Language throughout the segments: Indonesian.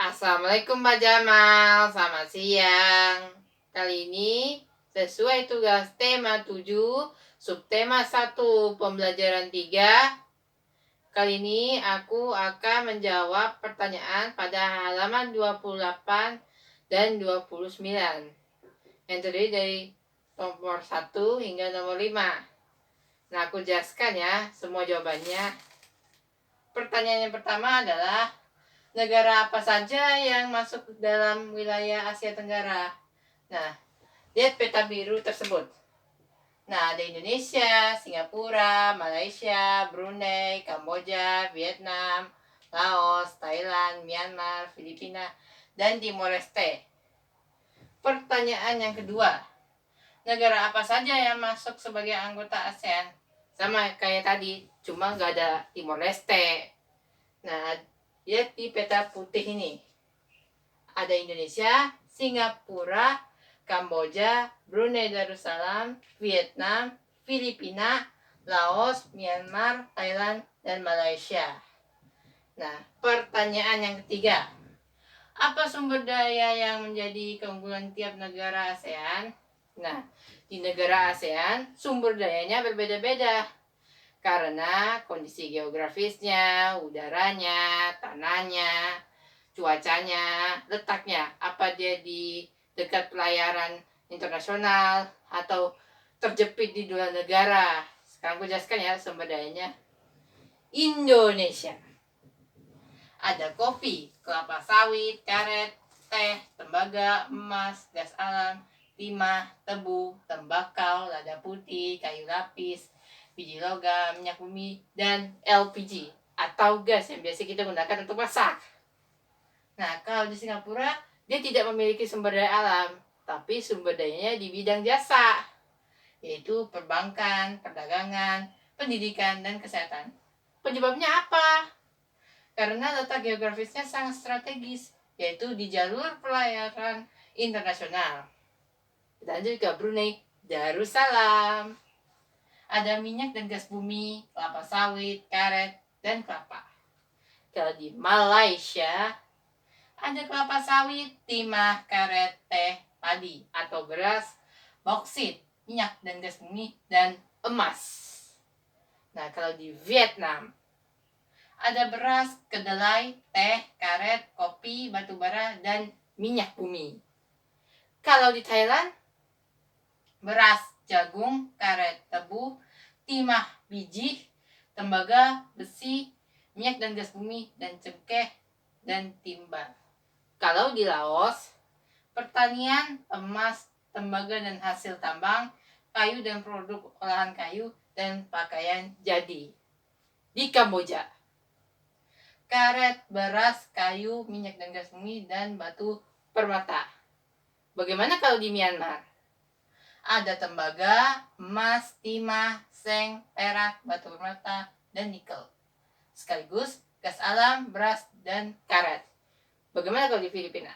Assalamualaikum Pak Jamal, selamat siang. Kali ini sesuai tugas tema 7, subtema 1, pembelajaran 3. Kali ini aku akan menjawab pertanyaan pada halaman 28 dan 29 yang terdiri dari nomor 1 hingga nomor 5. Nah, aku jelaskan ya semua jawabannya. Pertanyaan yang pertama adalah, negara apa saja yang masuk dalam wilayah Asia Tenggara? Nah, lihat peta biru tersebut. Nah, ada Indonesia, Singapura, Malaysia, Brunei, Kamboja, Vietnam, Laos, Thailand, Myanmar, Filipina, dan Timor Leste. Pertanyaan yang kedua, negara apa saja yang masuk sebagai anggota ASEAN? Sama kayak tadi, cuma nggak ada Timor Leste. Nah, lihat di peta putih ini. Ada Indonesia, Singapura, Kamboja, Brunei Darussalam, Vietnam, Filipina, Laos, Myanmar, Thailand, dan Malaysia. Nah, pertanyaan yang ketiga. Apa sumber daya yang menjadi keunggulan tiap negara ASEAN? Nah, di negara ASEAN sumber dayanya berbeda-beda karena kondisi geografisnya, udaranya, tanahnya, cuacanya, letaknya. Apa dia di dekat pelayaran internasional atau terjepit di dua negara? Sekarang aku jelaskan ya sumber dayanya. Indonesia. Ada kopi, kelapa sawit, karet, teh, tembaga, emas, gas alam, timah, tebu, tembakau, lada putih, kayu lapis, biji logam, minyak bumi, dan LPG atau gas yang biasa kita gunakan untuk masak. Nah, kalau di Singapura, dia tidak memiliki sumber daya alam, tapi sumber dayanya di bidang jasa, yaitu perbankan, perdagangan, pendidikan, dan kesehatan. Penyebabnya apa? Karena letak geografisnya sangat strategis, yaitu di jalur pelayaran internasional. Kita lanjut ke Brunei Darussalam. Ada minyak dan gas bumi, kelapa sawit, karet, dan kelapa. Kalau di Malaysia, ada kelapa sawit, timah, karet, teh, padi atau beras, boksit, minyak dan gas bumi, dan emas. Nah, kalau di Vietnam, ada beras, kedelai, teh, karet, kopi, batu bara, dan minyak bumi. Kalau di Thailand, beras, jagung, karet, tebu, timah, biji, tembaga, besi, minyak dan gas bumi, dan cengkeh, dan timba. Kalau di Laos, pertanian, emas, tembaga dan hasil tambang, kayu dan produk olahan kayu, dan pakaian jadi. Di Kamboja, karet, beras, kayu, minyak dan gas bumi, dan batu permata. Bagaimana kalau di Myanmar? Ada tembaga, emas, timah, seng, perak, batu permata, dan nikel. Sekaligus gas alam, beras, dan karet. Bagaimana kalau di Filipina?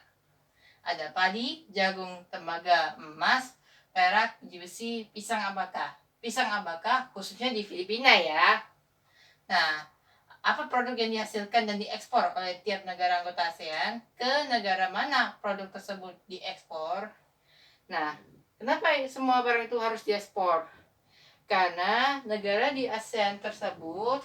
Ada padi, jagung, tembaga, emas, perak, biji besi, pisang abaka. Pisang abaka khususnya di Filipina ya. Nah, apa produk yang dihasilkan dan diekspor oleh tiap negara anggota ASEAN? Ke negara mana produk tersebut diekspor? Nah, kenapa semua barang itu harus diekspor? Karena negara di ASEAN tersebut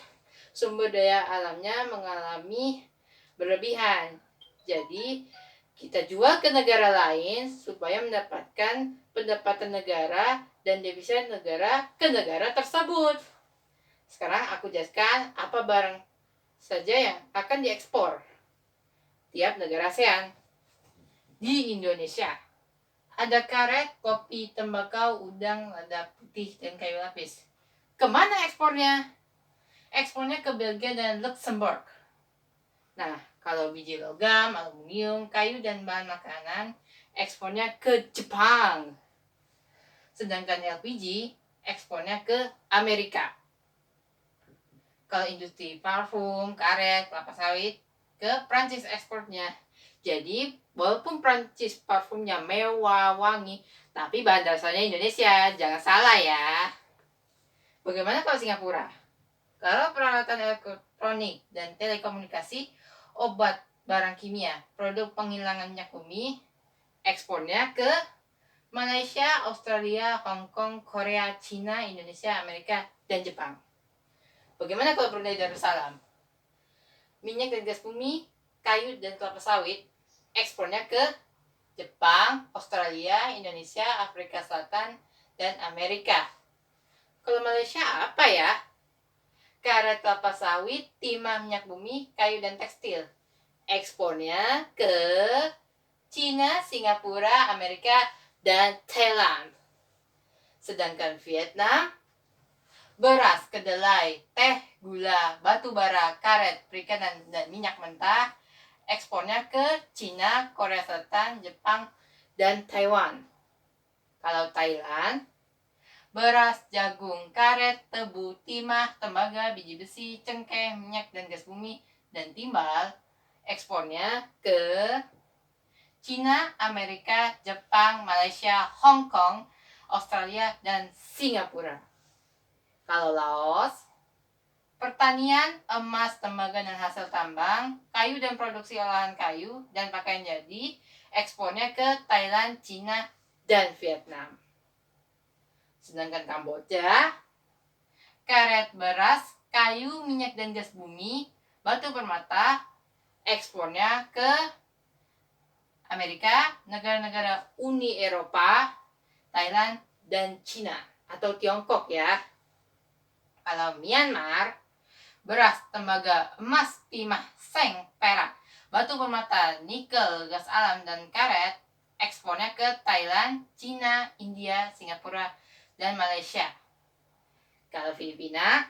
sumber daya alamnya mengalami berlebihan. Jadi, kita jual ke negara lain supaya mendapatkan pendapatan negara dan devisa negara ke negara tersebut. Sekarang aku jelaskan apa barang saja yang akan diekspor tiap negara ASEAN. Di Indonesia, ada karet, kopi, tembakau, udang, lada putih, dan kayu lapis. Kemana ekspornya? Ekspornya ke Belgia dan Luxembourg. Nah, kalau biji logam, aluminium, kayu, dan bahan makanan, ekspornya ke Jepang. Sedangkan LPG, ekspornya ke Amerika. Kalau industri parfum, karet, kelapa sawit, ke Prancis ekspornya. Jadi, walaupun Prancis parfumnya mewah, wangi, tapi bahan dasarnya Indonesia. Jangan salah ya. Bagaimana kalau Singapura? Kalau peralatan elektronik dan telekomunikasi, obat barang kimia, produk penghilangan minyak bumi, ekspornya ke Malaysia, Australia, Hong Kong, Korea, Cina, Indonesia, Amerika, dan Jepang. Bagaimana kalau Brunei Darussalam? Minyak dan gas bumi, kayu dan kelapa sawit, ekspornya ke Jepang, Australia, Indonesia, Afrika Selatan, dan Amerika. Kalau Malaysia apa ya? Karet kelapa sawit, timah minyak bumi, kayu dan tekstil. Ekspornya ke Cina, Singapura, Amerika, dan Thailand. Sedangkan Vietnam, beras, kedelai, teh, gula, batu bara, karet, perikanan, dan minyak mentah, ekspornya ke Cina, Korea Selatan, Jepang, dan Taiwan. Kalau Thailand, beras, jagung, karet, tebu, timah, tembaga, biji besi, cengkeh, minyak dan gas bumi, dan timbal, ekspornya ke Cina, Amerika, Jepang, Malaysia, Hong Kong, Australia, dan Singapura. Kalau Laos, pertanian, emas, tembaga, dan hasil tambang, kayu dan produksi olahan kayu, dan pakaian jadi, ekspornya ke Thailand, Cina, dan Vietnam. Sedangkan Kamboja, karet, beras, kayu, minyak dan gas bumi, batu permata, ekspornya ke Amerika, negara-negara Uni Eropa, Thailand, dan Cina atau Tiongkok ya. Kalau Myanmar, beras, tembaga, emas, timah, seng, perak, batu permata, nikel, gas alam, dan karet, ekspornya ke Thailand, Cina, India, Singapura, dan Malaysia. Kalau Filipina,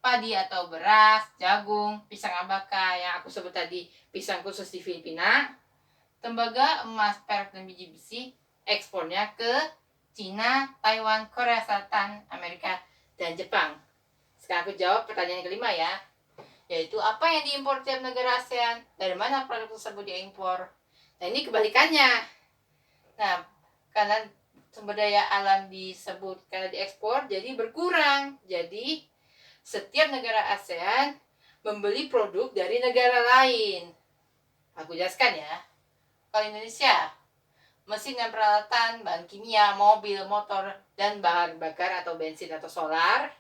padi atau beras, jagung, pisang abaka yang aku sebut tadi, pisang khusus di Filipina, tembaga, emas, perak, dan biji besi, ekspornya ke Cina, Taiwan, Korea Selatan, Amerika, dan Jepang. Sekarang aku jawab pertanyaan kelima ya, yaitu apa yang diimpor tiap negara ASEAN, dari mana produk tersebut diimpor. Nah ini kebalikannya. Nah karena sumber daya alam disebut karena diekspor, jadi berkurang. Jadi setiap negara ASEAN membeli produk dari negara lain. Aku jelaskan ya. Kalau Indonesia, mesin dan peralatan, bahan kimia, mobil, motor, dan bahan bakar atau bensin atau solar,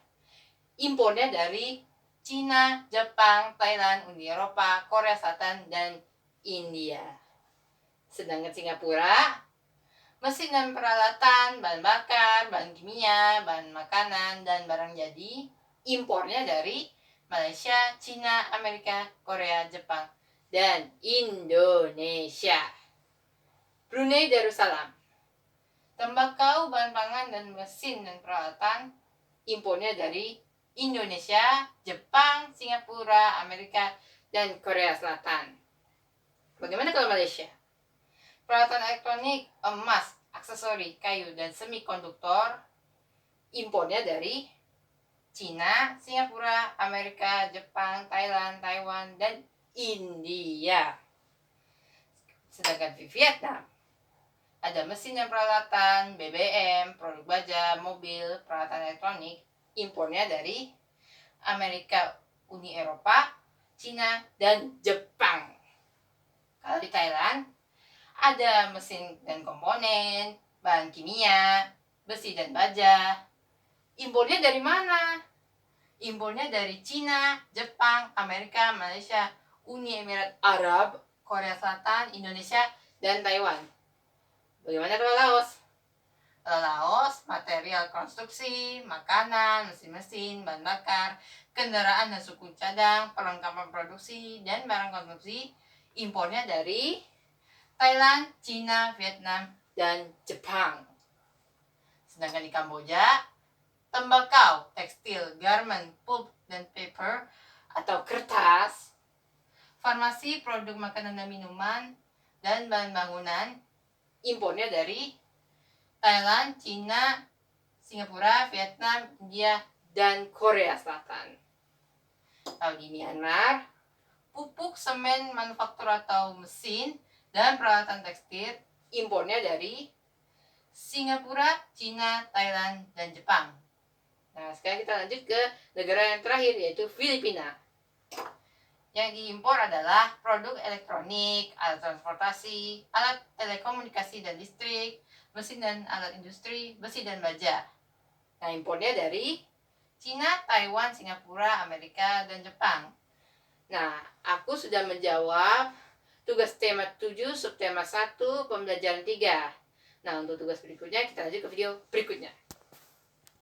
impornya dari Cina, Jepang, Thailand, Uni Eropa, Korea Selatan, dan India. Sedangkan Singapura, mesin dan peralatan, bahan bakar, bahan kimia, bahan makanan, dan barang jadi, impornya dari Malaysia, Cina, Amerika, Korea, Jepang, dan Indonesia. Brunei Darussalam, tembakau, bahan pangan, dan mesin dan peralatan, impornya dari Indonesia, Jepang, Singapura, Amerika, dan Korea Selatan. Bagaimana kalau Malaysia? Peralatan elektronik, emas, aksesori, kayu, dan semikonduktor, impornya dari Cina, Singapura, Amerika, Jepang, Thailand, Taiwan, dan India. Sedangkan di Vietnam, ada mesin dan peralatan, BBM, produk baja, mobil, peralatan elektronik, impornya dari Amerika, Uni Eropa, Cina, dan Jepang. Kalau di Thailand, ada mesin dan komponen, bahan kimia, besi dan baja. Impornya dari mana? Impornya dari Cina, Jepang, Amerika, Malaysia, Uni Emirat Arab, Korea Selatan, Indonesia, dan Taiwan. Bagaimana kalau Laos? Kalau Laos, material konstruksi, makanan, mesin-mesin, bahan bakar, kendaraan dan suku cadang, perlengkapan produksi, dan barang konsumsi, impornya dari Thailand, Cina, Vietnam, dan Jepang. Sedangkan di Kamboja, tembakau, tekstil, garment, pulp, dan paper atau kertas, farmasi, produk makanan dan minuman, dan bahan bangunan, impornya dari Thailand, Cina, Singapura, Vietnam, India, dan Korea Selatan. Kalau di Myanmar, pupuk, semen, manufaktur atau mesin, dan peralatan tekstil, impornya dari Singapura, Cina, Thailand, dan Jepang. Nah, sekarang kita lanjut ke negara yang terakhir, yaitu Filipina. Yang diimpor adalah produk elektronik, alat transportasi, alat telekomunikasi dan listrik, mesin dan alat industri, besi dan baja. Nah, impornya dari Cina, Taiwan, Singapura, Amerika, dan Jepang. Nah, aku sudah menjawab tugas tema 7, subtema 1, pembelajaran 3. Nah, untuk tugas berikutnya kita lanjut ke video berikutnya.